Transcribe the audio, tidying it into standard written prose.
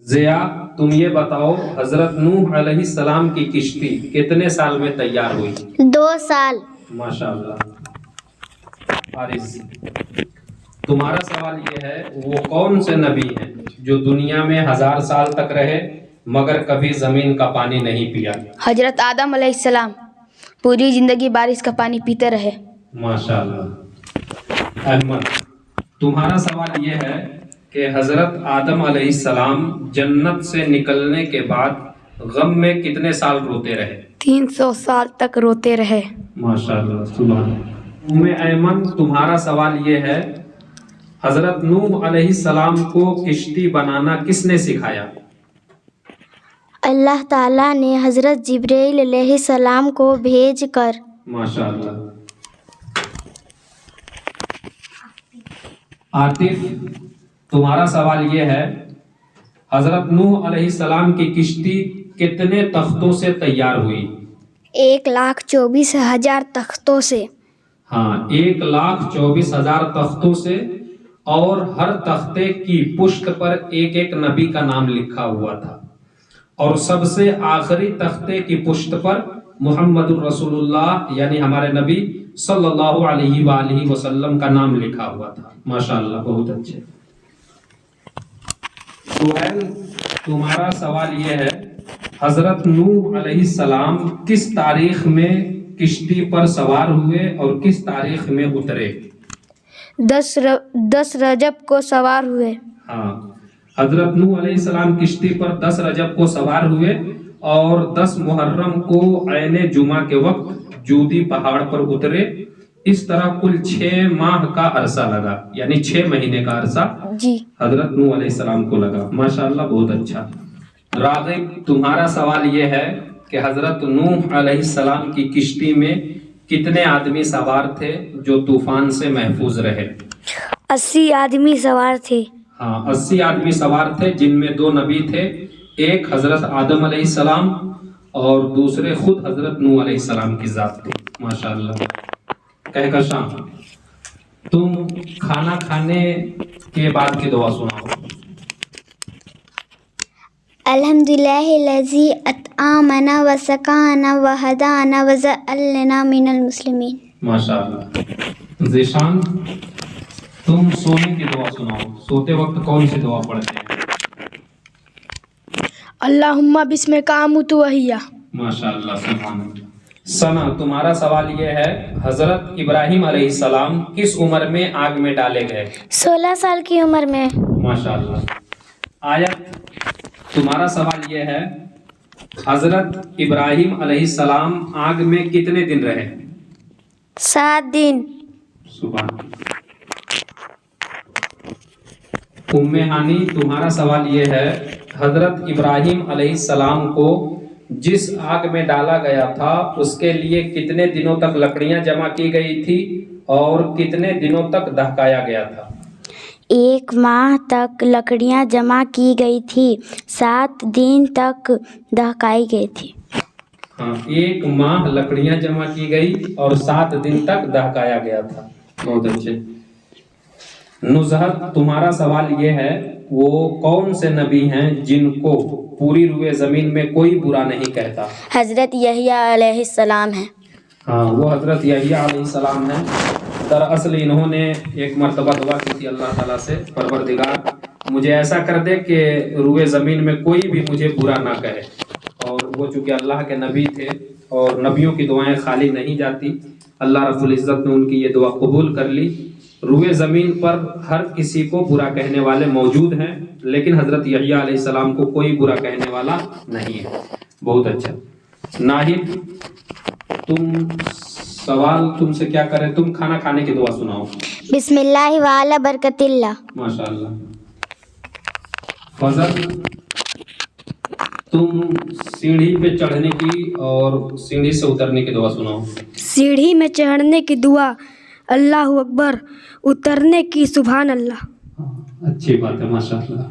ضیا تم یہ بتاؤ حضرت نوح علیہ السلام کی کشتی کتنے سال میں تیار ہوئی؟ 2 سال۔ ماشاءاللہ۔ حارث تمہارا سوال یہ ہے وہ کون سے نبی ہیں جو دنیا میں 1000 سال تک رہے مگر کبھی زمین کا پانی نہیں پیا؟ حضرت آدم علیہ السلام پوری زندگی بارش کا پانی پیتے رہے۔ ماشاءاللہ۔ احمد تمہارا سوال یہ ہے کہ حضرت آدم علیہ السلام جنت سے نکلنے کے بعد غم میں کتنے سال روتے رہے؟ 300 سال تک روتے رہے۔ ماشاءاللہ سبحان اللہ۔ ایمن تمہارا سوال یہ ہے حضرت نوح علیہ السلام کو کشتی بنانا کس نے سکھایا؟ اللہ تعالیٰ نے حضرت جبرائیل علیہ السلام کو بھیج کر۔ ماشاءاللہ۔ عاطف تمہارا سوال یہ ہے حضرت نوح علیہ السلام کی کشتی کتنے تختوں سے تیار ہوئی؟ 1,24,000 تختوں سے۔ ہاں 1,24,000 تختوں سے، اور ہر تختے کی پشت پر ایک ایک نبی کا نام لکھا ہوا تھا، اور سب سے آخری تختے کی پشت پر محمد الرسول اللہ یعنی ہمارے نبی صلی اللہ علیہ وآلہ وسلم کا نام لکھا ہوا تھا۔ ماشاءاللہ بہت اچھے۔ سہیل تمہارا سوال یہ ہے حضرت نوح علیہ السلام کس تاریخ میں کشتی پر سوار ہوئے اور کس تاریخ میں اترے؟ 10 رجب کو سوار ہوئے۔ ہاں حضرت نوح علیہ السلام کشتی پر 10 رجب کو سوار ہوئے اور 10 محرم کو عین جمعہ کے وقت جودی پہاڑ پر اترے۔ اس طرح کل 6 ماہ کا عرصہ لگا، یعنی 6 مہینے کا عرصہ جی حضرت نوح علیہ السلام کو لگا۔ ماشاءاللہ بہت اچھا۔ راغب تمہارا سوال یہ ہے کہ حضرت نوح علیہ السلام کی کشتی میں کتنے آدمی سوار تھے جو طوفان سے محفوظ رہے؟ 80 آدمی سوار تھے۔ ہاں 80 آدمی سوار تھے، جن میں 2 نبی تھے، ایک حضرت آدم علیہ السلام اور دوسرے خود حضرت نوح علیہ السلام کی ذات تھی۔ ماشاءاللہ۔ کہکشاں تم کھانا کھانے کے بعد کی دعا سناؤ۔ الحمدللہ الذی اطعمنا وسقانا وہدانا وجعلنا من المسلمین۔ ماشاءاللہ۔ ذیشان تم سونے کی دعا سناؤ، سوتے وقت کون سی دعا پڑھتے ہیں؟ اللہم بسمک آموت وحیا۔ ماشاءاللہ سبحان اللہ۔ ثنا تمہارا سوال یہ ہے حضرت ابراہیم علیہ السلام کس عمر میں آگ میں ڈالے گئے؟ 16 سال کی عمر میں۔ ماشاءاللہ۔ آیت تمہارا سوال یہ ہے حضرت ابراہیم علیہ السلام آگ میں کتنے دن رہے؟ 7 دن۔ سبحان اللہ۔ ام ہانی تمہارا سوال یہ ہے حضرت ابراہیم علیہ السلام کو جس آگ میں ڈالا گیا تھا اس کے لیے کتنے دنوں تک لکڑیاں جمع کی گئی تھی اور کتنے دنوں تک دہکایا گیا تھا؟ 1 ماہ تک لکڑیاں جمع کی گئی تھی، 7 دن تک دہکائی گئی تھی۔ ہاں 1 ماہ لکڑیاں جمع کی گئی اور 7 دن تک دہکایا گیا تھا۔ بہت اچھے۔ نزہت تمہارا سوال یہ ہے وہ کون سے نبی ہیں جن کو پوری روئے زمین میں کوئی برا نہیں کہتا؟ حضرت یحییٰ علیہ السلام ہیں۔ ہاں وہ حضرت یحییٰ علیہ السلام ہیں۔ دراصل انہوں نے ایک مرتبہ دعا کی تھی اللہ تعالیٰ سے، پروردگار مجھے ایسا کر دے کہ روئے زمین میں کوئی بھی مجھے برا نہ کہے، اور وہ چونکہ اللہ کے نبی تھے اور نبیوں کی دعائیں خالی نہیں جاتی، اللہ رب العزت نے ان کی یہ دعا قبول کر لی۔ روئے زمین پر ہر کسی کو برا کہنے والے موجود ہیں، لیکن حضرت یحییٰ علیہ السلام کو کوئی برا کہنے والا نہیں ہے۔ بہت اچھا۔ ناہید تم سوال تم سے کیا کریں، تم کھانا کھانے کی دعا سناؤ۔ بسم اللہ وعلی برکت اللہ۔ ماشاءاللہ۔ فضل تم سیڑھی پہ چڑھنے کی اور سیڑھی سے اترنے کی دعا سناؤ۔ سیڑھی میں چڑھنے کی دعا اللہ اکبر، اترنے کی سبحان اللہ۔ اچھی بات ہے ماشاءاللہ۔